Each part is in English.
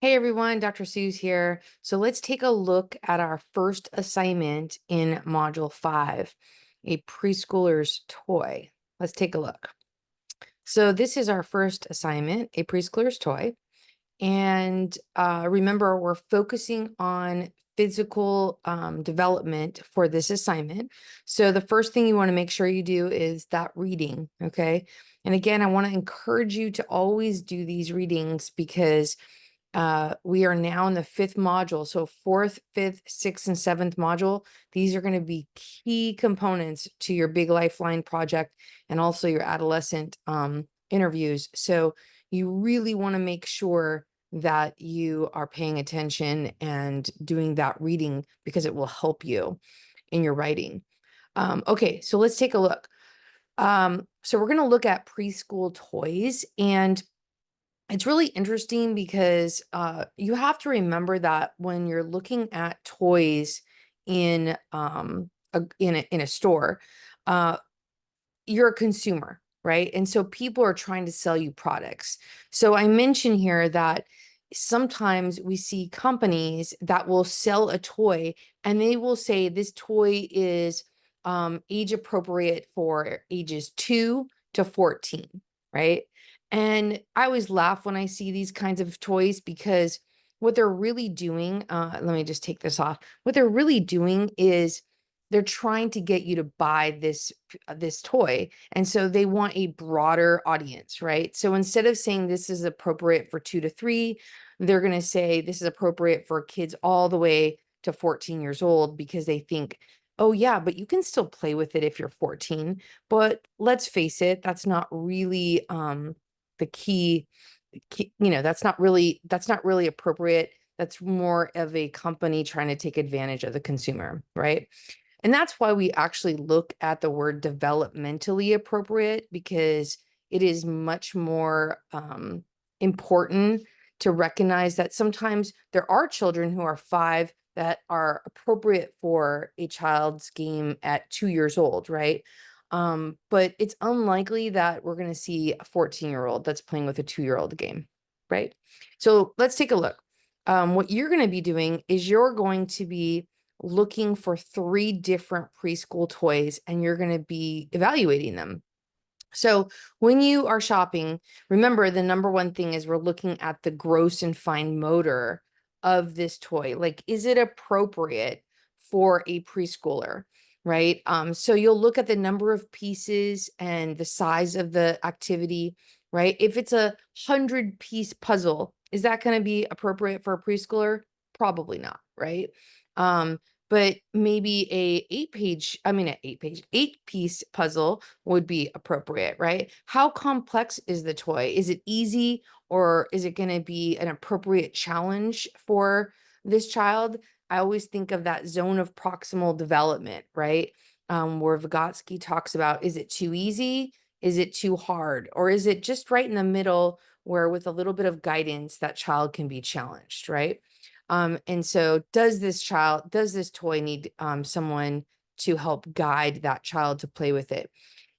Hey everyone, Dr. Sue's here. So let's take a look at our first assignment in Module 5, a preschooler's toy. Let's take a look. So this is our first assignment, a preschooler's toy. And remember, we're focusing on physical development for this assignment. So the first thing you want to make sure you do is that reading, okay? And again, I want to encourage you to always do these readings because we are now in the fifth module. So fourth, fifth, sixth, and seventh module, these are going to be key components to your Big Lifeline project and also your adolescent interviews. So you really want to make sure that you are paying attention and doing that reading because it will help you in your writing. Okay, so let's take a look. So we're going to look at preschool toys, and it's really interesting because you have to remember that when you're looking at toys in in a store, uh, you're a consumer, right? And so people are trying to sell you products. So I mentioned here that sometimes we see companies that will sell a toy and they will say this toy is age appropriate for ages 2 to 14, right? And I always laugh when I see these kinds of toys because what they're really doing, let me just take this off. What they're really doing is they're trying to get you to buy this toy, and so they want a broader audience, right? So instead of saying this is appropriate for 2 to 3, they're going to say this is appropriate for kids all the way to 14 years old because they think, oh yeah, but you can still play with it if you're 14. But let's face it, that's not really the key, that's not really appropriate. That's more of a company trying to take advantage of the consumer, right? And that's why we actually look at the word developmentally appropriate, because it is much more important to recognize that sometimes there are children who are 5 that are appropriate for a child's game at 2 years old, right? But it's unlikely that we're going to see a 14-year-old that's playing with a 2-year-old game, right? So let's take a look. What you're going to be doing is you're going to be looking for 3 different preschool toys and you're going to be evaluating them. So when you are shopping, remember the number one thing is we're looking at the gross and fine motor of this toy. Like, is it appropriate for a preschooler? Right. So you'll look at the number of pieces and the size of the activity, right? If it's a 100-piece puzzle, is that going to be appropriate for a preschooler? Probably not, right? Um, but maybe a 8-piece puzzle would be appropriate, right? How complex is the toy? Is it easy, or is it going to be an appropriate challenge for this child? I always think of that zone of proximal development, right? Where Vygotsky talks about, is it too easy? Is it too hard? Or is it just right in the middle where with a little bit of guidance, that child can be challenged, right? And so does this toy need someone to help guide that child to play with it?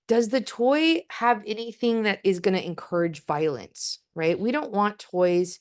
Does the toy have anything that is going to encourage violence, right? We don't want toys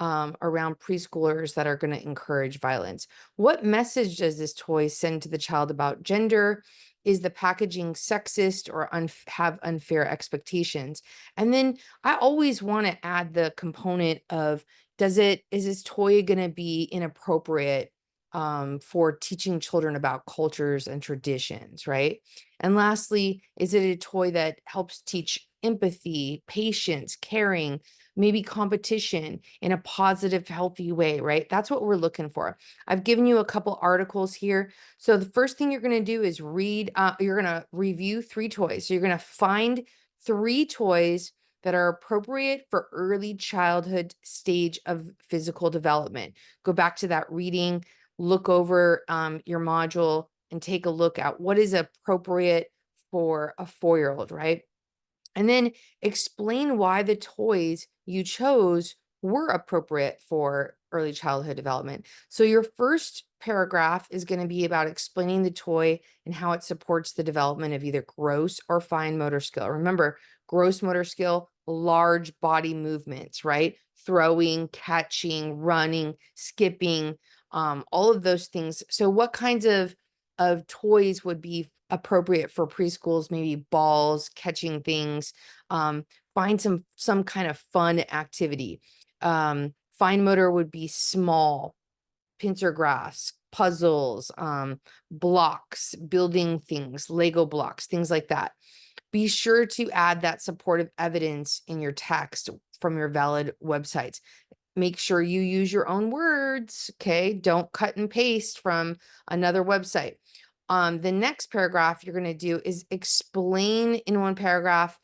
around preschoolers that are going to encourage violence. What message does this toy send to the child about gender? Is the packaging sexist or have unfair expectations? And then I always want to add the component of, is this toy going to be inappropriate for teaching children about cultures and traditions, right? And lastly, is it a toy that helps teach empathy, patience, caring, maybe competition in a positive, healthy way, right? That's what we're looking for. I've given you a couple articles here. So the first thing you're going to do is you're going to review 3 toys. So you're going to find 3 toys that are appropriate for early childhood stage of physical development. Go back to that reading, look over your module, and take a look at what is appropriate for a 4-year-old, right? And then explain why the toys you chose were appropriate for early childhood development. So your first paragraph is going to be about explaining the toy and how it supports the development of either gross or fine motor skill. Remember, gross motor skill large body movements, right? Throwing, catching, running, skipping, all of those things. So what kinds of toys would be appropriate for preschools? Maybe balls, catching things. Find some kind of fun activity. Fine motor would be small, pincer graphs, puzzles, blocks, building things, Lego blocks, things like that. Be sure to add that supportive evidence in your text from your valid websites. Make sure you use your own words, okay? Don't cut and paste from another website. The next paragraph you're going to do is explain in one paragraph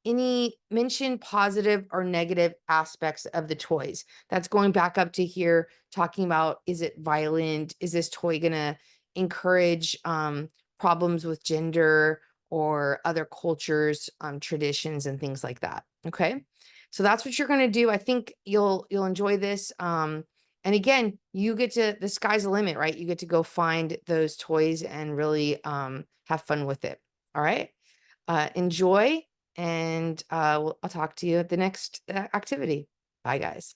any mention positive or negative aspects of the toys. That's going back up to here, talking about, is it violent? Is this toy going to encourage problems with gender or other cultures, traditions, and things like that? Okay. So that's what you're going to do. I think you'll enjoy this. And again, you get to, the sky's the limit, right? You get to go find those toys and really have fun with it. All right. Enjoy, and I'll talk to you at the next activity. Bye, guys.